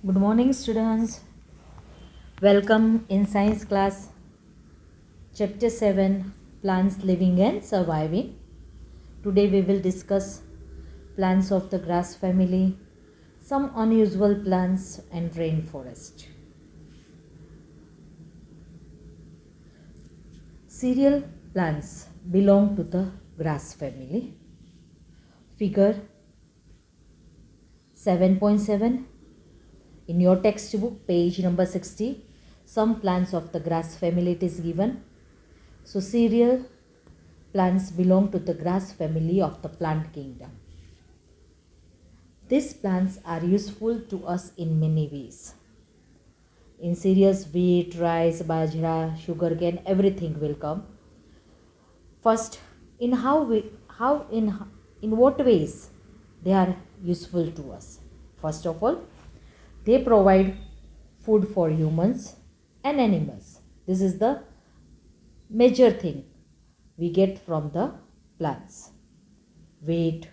Good morning, students. Welcome in science class, chapter 7, Plants Living and Surviving. Today we will discuss plants of the grass family, some unusual plants and rainforest. Cereal plants belong to the grass family. Figure 7.7 in your textbook, page number 60. Some plants of the grass family it is given. So cereal plants belong to the grass family of the plant kingdom. These plants are useful to us in many ways. In cereals, wheat, rice, bajra, sugarcane, everything will come. First, in what ways they are useful to us? First of all, they provide food for humans and animals. This is the major thing we get from the plants. Wheat,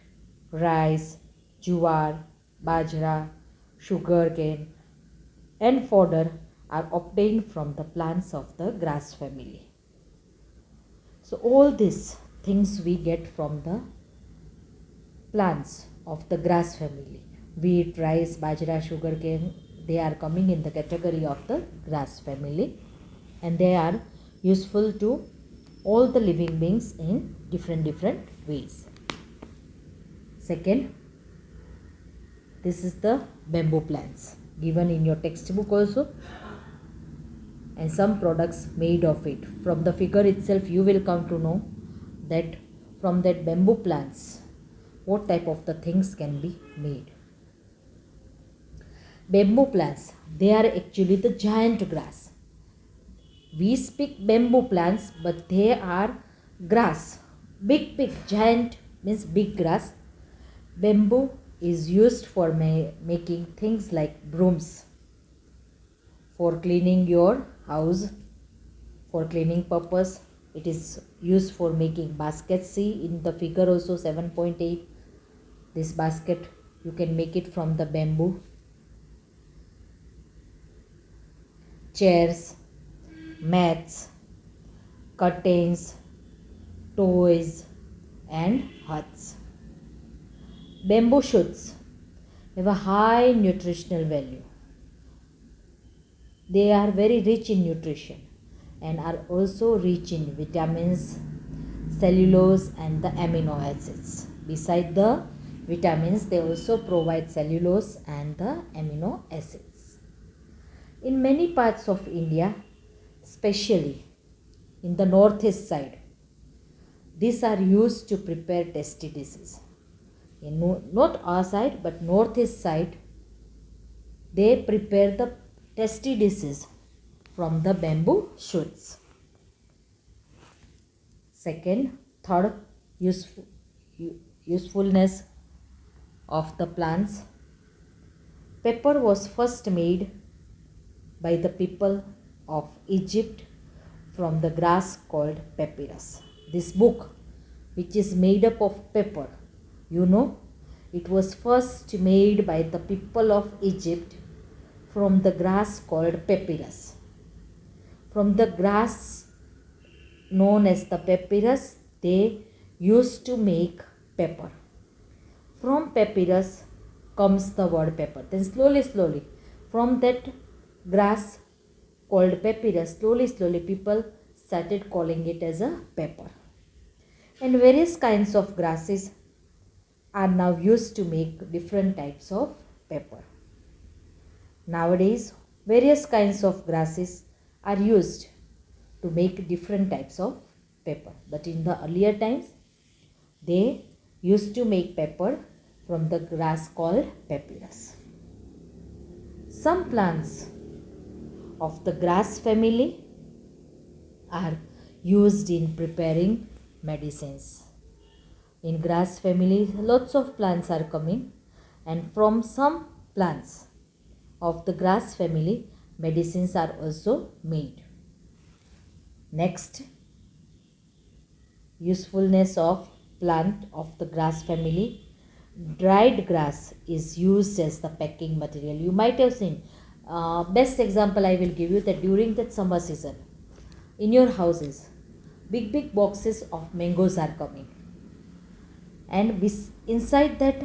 rice, jowar, bajra, sugarcane, and fodder are obtained from the plants of the grass family. So all these things we get from the plants of the grass family. Wheat, rice, bajra, sugarcane, they are coming in the category of the grass family, and they are useful to all the living beings in different ways. Second, this is the bamboo plants given in your textbook also, and some products made of it. From the figure itself you will come to know that from that bamboo plants what type of the things can be made. Bamboo plants, they are actually the giant grass. We speak bamboo plants, but they are grass. Big giant means big grass. Bamboo is used for making things like brooms, for cleaning your house, for cleaning purpose. It is used for making baskets. See in the figure also 7.8, this basket you can make it from the bamboo. Chairs, mats, curtains, toys and huts. Bamboo shoots have a high nutritional value. They are very rich in nutrition and are also rich in vitamins, cellulose and the amino acids. Beside the vitamins, they also provide cellulose and the amino acids. In many parts of India, especially in the northeast side, these are used to prepare tasty dishes. In not our side but northeast side, they prepare the tasty dishes from the bamboo shoots. Third usefulness of the plants. Paper was first made by the people of Egypt from the grass called papyrus. This book, which is made up of paper, it was first made by the people of Egypt from the grass called papyrus. From the grass known as the papyrus, they used to make paper. From papyrus comes the word paper. Then slowly, from that grass called papyrus, slowly people started calling it as a paper. And various kinds of grasses are now used to make different types of paper. Nowadays, various kinds of grasses are used to make different types of paper. But in the earlier times, they used to make paper from the grass called papyrus. Some plants of the grass family are used in preparing medicines. In grass family, lots of plants are coming, and from some plants of the grass family, medicines are also made. Next, usefulness of plant of the grass family. dried grass is used as the packing material. You might have seen, best example I will give you, that during that summer season in your houses big boxes of mangoes are coming, and inside that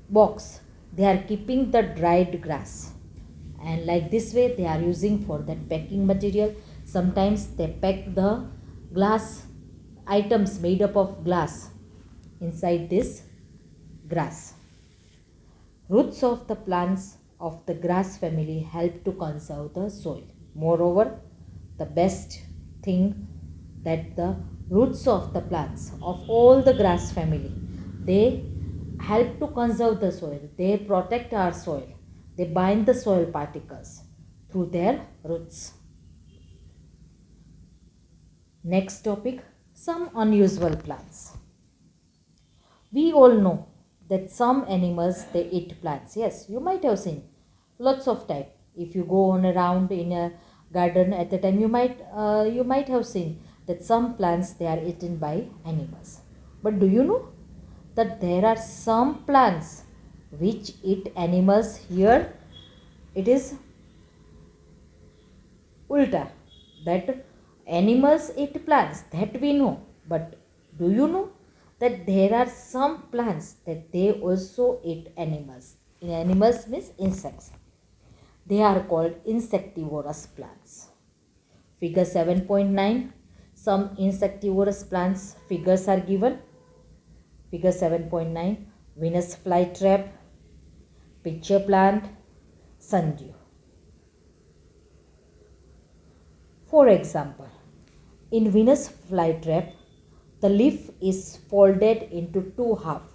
box they are keeping the dried grass, and like this way they are using for that packing material. Sometimes they pack the glass items made up of glass inside this grass. Roots of the plants of the grass family help to conserve the soil. Moreover, the best thing that the roots of the plants of all the grass family, they help to conserve the soil. They protect our soil. They bind the soil particles through their roots. Next topic, some unusual plants. We all know that some animals they eat plants. Yes, you might have seen lots of type. If you go on around in a garden at the time, you might have seen that some plants they are eaten by animals. But do you know that there are some plants which eat animals? Here it is ulta, that animals eat plants, that we know. But do you know that there are some plants that they also eat animals? Animals means insects. They are called insectivorous plants. Figure 7.9, some insectivorous plants figures are given. Figure 7.9, Venus flytrap, pitcher plant, sundew. For example, in Venus flytrap, the leaf is folded into two halves.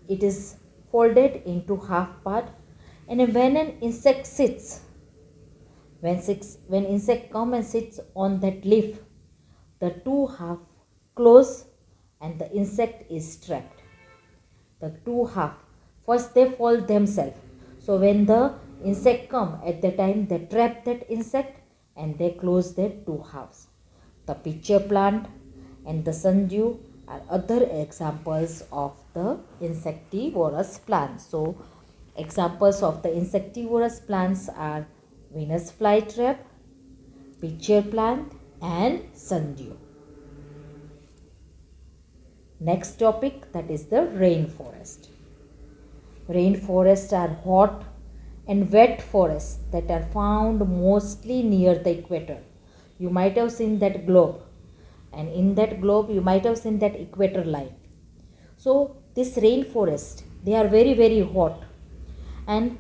It is folded into half part, and when an insect sits, when insect come and sits on that leaf, the two half close and the insect is trapped. The two half, first they fold themselves. So when the insect come, at the time they trap that insect and they close their two halves. The pitcher plant and the sundew are other examples of the insectivorous plants. So examples of the insectivorous plants are Venus flytrap, pitcher plant and sundew. Next topic, that is the rainforest. Rainforests are hot and wet forests that are found mostly near the equator. You might have seen that globe, and in that globe you might have seen that equator line. So this rainforest, they are very hot and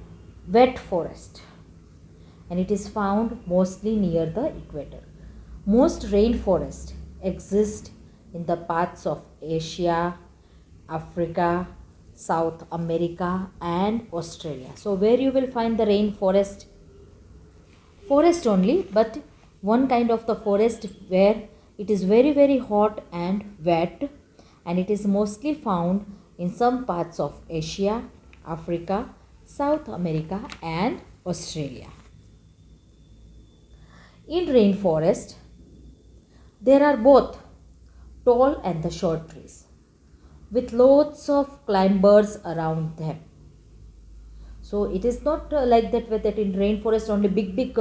wet forest, and it is found mostly near the equator. Most rainforests exist in the parts of Asia, Africa, South America and Australia. So where you will find the rainforest? Forest only, but one kind of the forest where it is very hot and wet, and it is mostly found in some parts of Asia, Africa, South America and Australia. In rainforest, there are both tall and the short trees with lots of climbers around them. So it is not like that in rainforest only big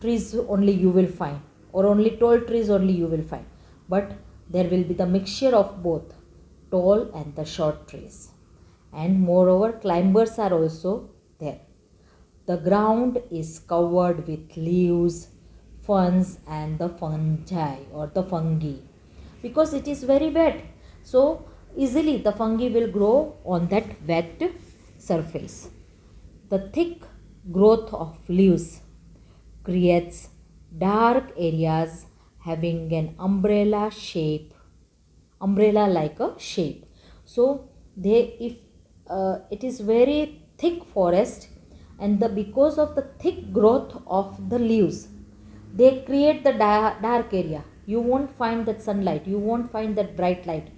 trees only you will find, or only tall trees only you will find, but there will be the mixture of both tall and the short trees, and moreover climbers are also there. The ground is covered with leaves, ferns and the fungi or the fungi, because it is very wet. So easily the fungi will grow on that wet surface. The thick growth of leaves creates dark areas having an umbrella like a shape. So it is very thick forest, and because of the thick growth of the leaves, they create the dark area. You won't find that sunlight, you won't find that bright light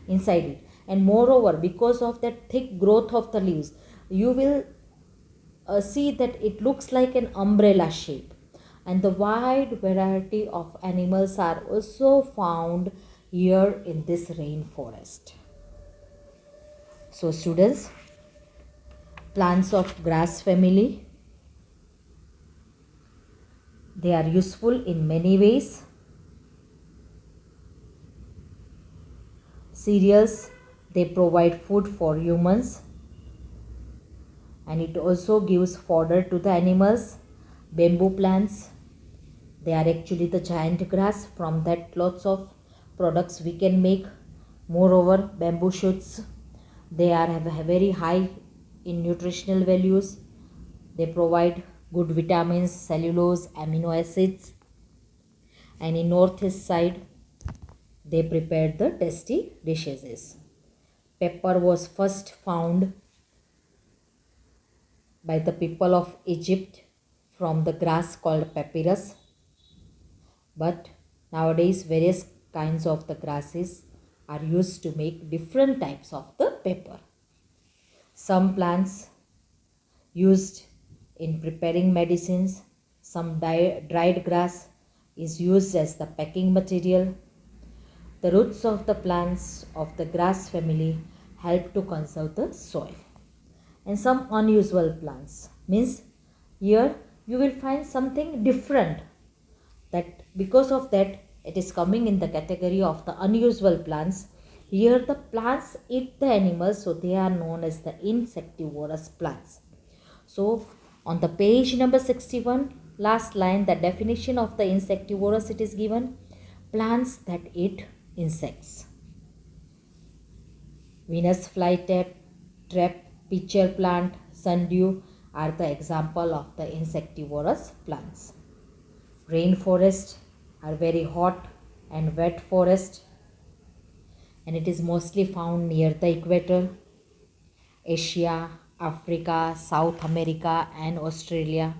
inside it. And moreover, because of that thick growth of the leaves, you will see that it looks like an umbrella shape. And the wide variety of animals are also found here in this rainforest. So students, plants of grass family, they are useful in many ways. Cereals, they provide food for humans, and it also gives fodder to the animals. Bamboo plants, they are actually the giant grass. From that lots of products we can make. Moreover, bamboo shoots, they are have a very high in nutritional values. They provide good vitamins, cellulose, amino acids, and in northeast side they prepared the tasty dishes. Pepper was first found by the people of Egypt from the grass called papyrus, but nowadays various kinds of the grasses are used to make different types of the pepper. Some plants used in preparing medicines, some dried grass is used as the packing material. The roots of the plants of the grass family help to conserve the soil. And some unusual plants means here you will find something different, that because of that it is coming in the category of the unusual plants. Here the plants eat the animals, so they are known as the insectivorous plants. So on the page number 61, last line, the definition of the insectivorous, it is given: plants that eat insects. Venus flytrap, pitcher plant, sundew are the example of the insectivorous plants. Rainforests are very hot and wet forest, and it is mostly found near the equator. Asia, Africa, South America and Australia.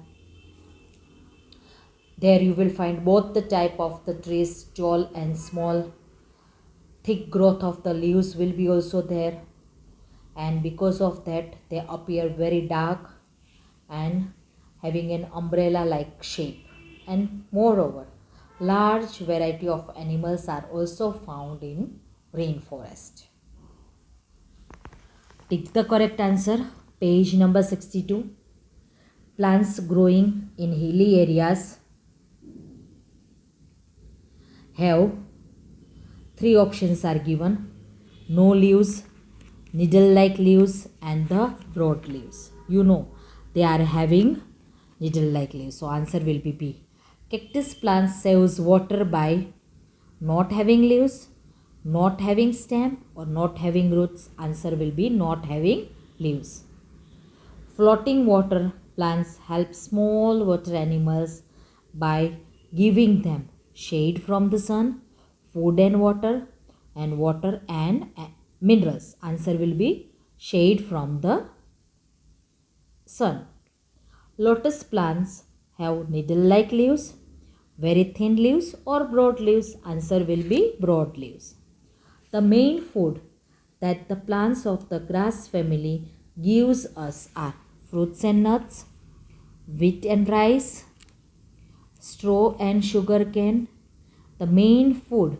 There you will find both the type of the trees, tall and small. Thick growth of the leaves will be also there, and because of that they appear very dark and having an umbrella like shape. And moreover, large variety of animals are also found in rainforest. Tick the correct answer. Page number 62. Plants growing in hilly areas have three options are given: no leaves, needle-like leaves, and the broad leaves. You know they are having needle-like leaves, so answer will be B. Cactus plant saves water by not having leaves, not having stem, or not having roots. Answer will be not having leaves. Floating water plants help small water animals by giving them shade from the sun, food and water and minerals. Answer will be shade from the sun. Lotus plants have needle-like leaves, very thin leaves, or broad leaves. Answer will be broad leaves. The main food that the plants of the grass family gives us are fruits and nuts, wheat and rice, straw and sugar cane. The main food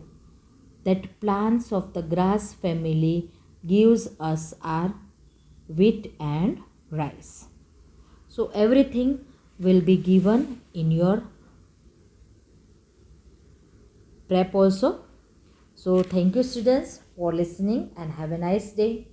that plants of the grass family gives us are wheat and rice. So everything will be given in your prep also. So thank you students for listening and have a nice day.